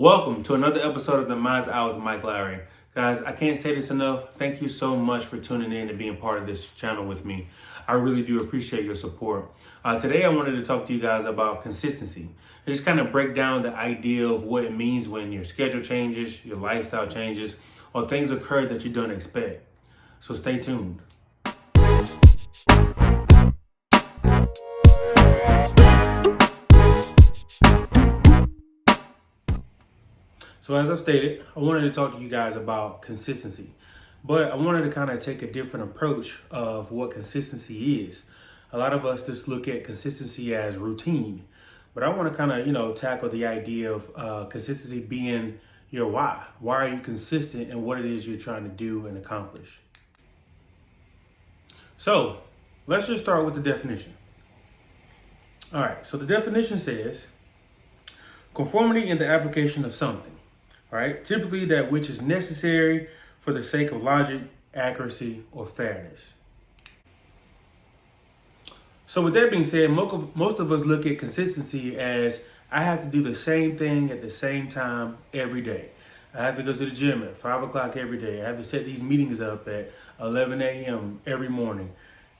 Welcome to another episode of The Mind's Eye with Mike Lowry. Guys, I can't say this enough. Thank you so much for tuning in and being part of this channel with me. I really do appreciate your support. Today I wanted to talk to you guys about consistency and just kind of break down the idea of what it means when your schedule changes, your lifestyle changes, or things occur that you don't expect. So stay tuned. So as I stated, I wanted to talk to you guys about consistency, but I wanted to kind of take a different approach of what consistency is. A lot of us just look at consistency as routine, but I want to kind of, tackle the idea of consistency being your why. Why are you consistent in what it is you're trying to do and accomplish? So let's just start with the definition. All right, so the definition says conformity in the application of something. Right? Typically that which is necessary for the sake of logic, accuracy, or fairness. So with that being said, most of us look at consistency as I have to do the same thing at the same time every day. I have to go to the gym at 5 o'clock every day. I have to set these meetings up at 11 a.m. every morning.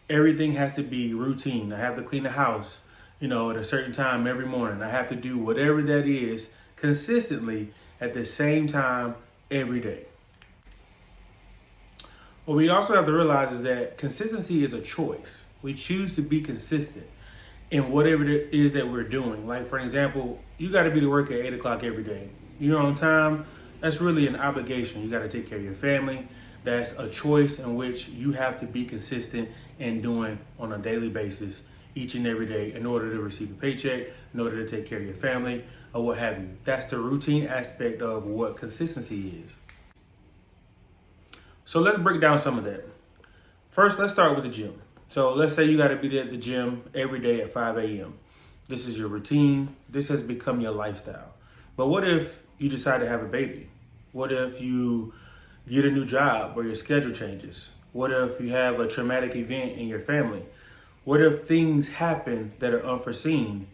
Everything has to be routine. I have to clean the house, at a certain time every morning. I have to do whatever that is consistently at the same time every day. What we also have to realize is that consistency is a choice. We choose to be consistent in whatever it is that we're doing. Like, for example, you got to be to work at 8 o'clock every day. You're on time. That's really an obligation. You got to take care of your family. That's a choice in which you have to be consistent in doing on a daily basis, each and every day, in order to receive a paycheck, in order to take care of your family, or what have you. That's the routine aspect of what consistency is. So let's break down some of that. First, let's start with the gym. So let's say you got to be at the gym every day at 5 a.m. This is your routine. This has become your lifestyle. But what if you decide to have a baby? What if you get a new job or your schedule changes? What if you have a traumatic event in your family? What if things happen that are unforeseen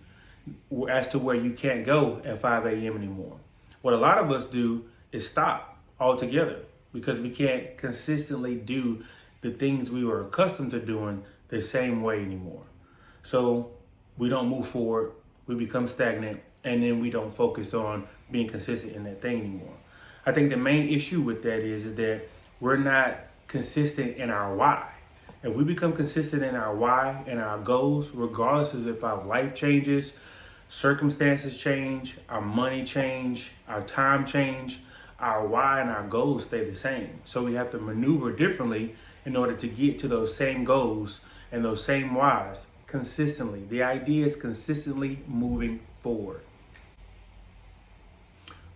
as to where you can't go at 5 a.m. anymore? What a lot of us do is stop altogether because we can't consistently do the things we were accustomed to doing the same way anymore. So we don't move forward, we become stagnant, and then we don't focus on being consistent in that thing anymore. I think the main issue with that is that we're not consistent in our why. If we become consistent in our why and our goals, regardless of if our life changes, circumstances change, our money change, our time change, our why and our goals stay the same. So we have to maneuver differently in order to get to those same goals and those same whys consistently. The idea is consistently moving forward.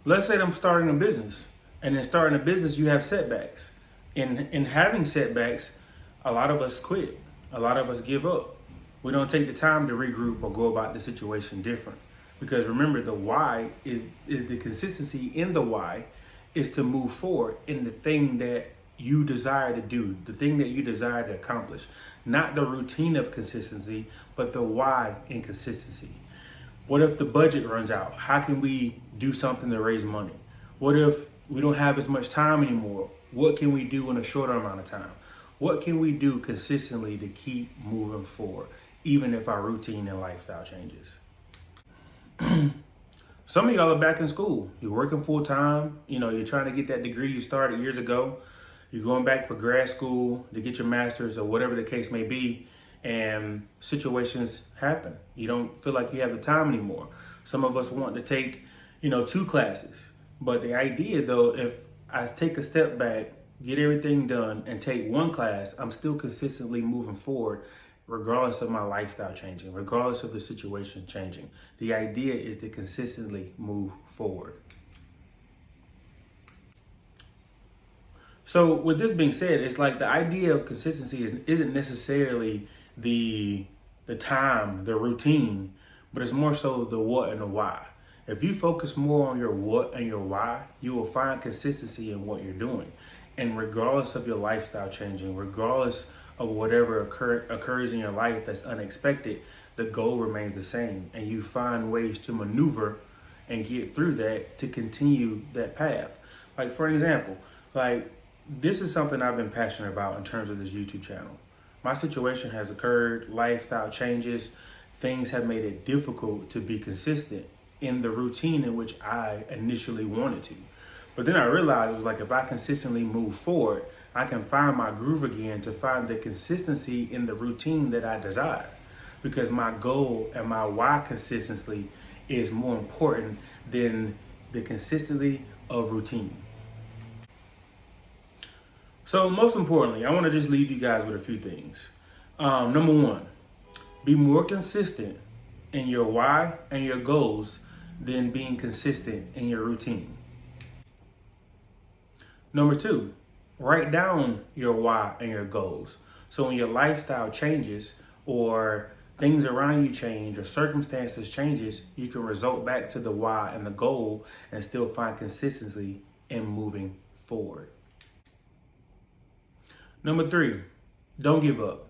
Let's say I'm starting a business, and in starting a business, you have setbacks. In having setbacks, a lot of us quit. A lot of us give up. We don't take the time to regroup or go about the situation different. Because remember, the why is the consistency in the why is to move forward in the thing that you desire to do, the thing that you desire to accomplish. Not the routine of consistency, but the why in consistency. What if the budget runs out? How can we do something to raise money? What if we don't have as much time anymore? What can we do in a shorter amount of time? What can we do consistently to keep moving forward, even if our routine and lifestyle changes? Some of y'all are back in school. You're working full time. You're trying to get that degree you started years ago. You're going back for grad school to get your master's or whatever the case may be. And situations happen. You don't feel like you have the time anymore. Some of us want to take, 2 classes. But the idea though, if I take a step back, get everything done, and take 1 class, I'm still consistently moving forward, regardless of my lifestyle changing, regardless of the situation changing. The idea is to consistently move forward. So with this being said, it's like the idea of consistency isn't necessarily the time, the routine, but it's more so the what and the why. If you focus more on your what and your why, you will find consistency in what you're doing. And regardless of your lifestyle changing, regardless of whatever occurs in your life that's unexpected, the goal remains the same. And you find ways to maneuver and get through that to continue that path. Like, for an example, like, this is something I've been passionate about in terms of this YouTube channel. My situation has occurred, lifestyle changes, things have made it difficult to be consistent in the routine in which I initially wanted to. But then I realized it was like, if I consistently move forward, I can find my groove again to find the consistency in the routine that I desire. Because my goal and my why consistency is more important than the consistency of routine. So most importantly, I want to just leave you guys with a few things. Number one, be more consistent in your why and your goals than being consistent in your routine. Number two, write down your why and your goals. So when your lifestyle changes or things around you change or circumstances changes, you can result back to the why and the goal and still find consistency in moving forward. Number three, don't give up.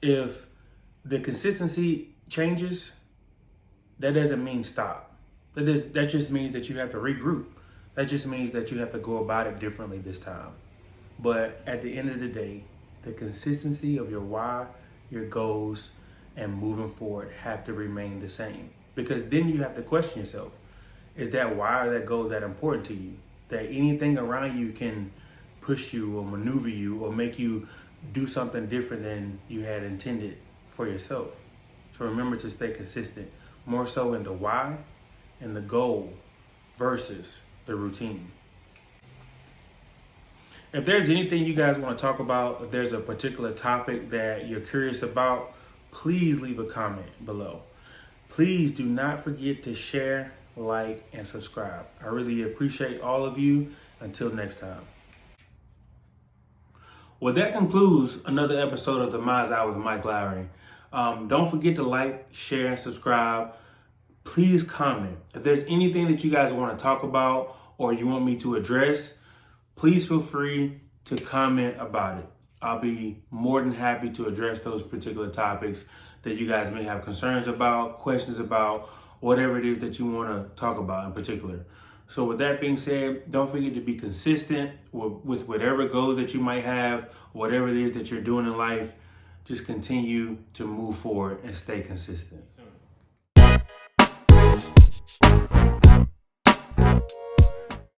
If the consistency changes, that doesn't mean stop. That just means that you have to regroup. That just means that you have to go about it differently this time. But at the end of the day, the consistency of your why, your goals, and moving forward have to remain the same. Because then you have to question yourself, is that why or that goal that important to you? That anything around you can push you or maneuver you or make you do something different than you had intended for yourself. So remember to stay consistent, more so in the why and the goal versus the routine. If there's anything you guys want to talk about, if there's a particular topic that you're curious about, please leave a comment below. Please do not forget to share, like, and subscribe. I really appreciate all of you. Until next time. Well, that concludes another episode of The Mind's Eye with Mike Lowry. Don't forget to like, share, and subscribe. Please comment. If there's anything that you guys want to talk about or you want me to address, please feel free to comment about it. I'll be more than happy to address those particular topics that you guys may have concerns about, questions about, whatever it is that you want to talk about in particular. So with that being said, don't forget to be consistent with whatever goals that you might have, whatever it is that you're doing in life. Just continue to move forward and stay consistent.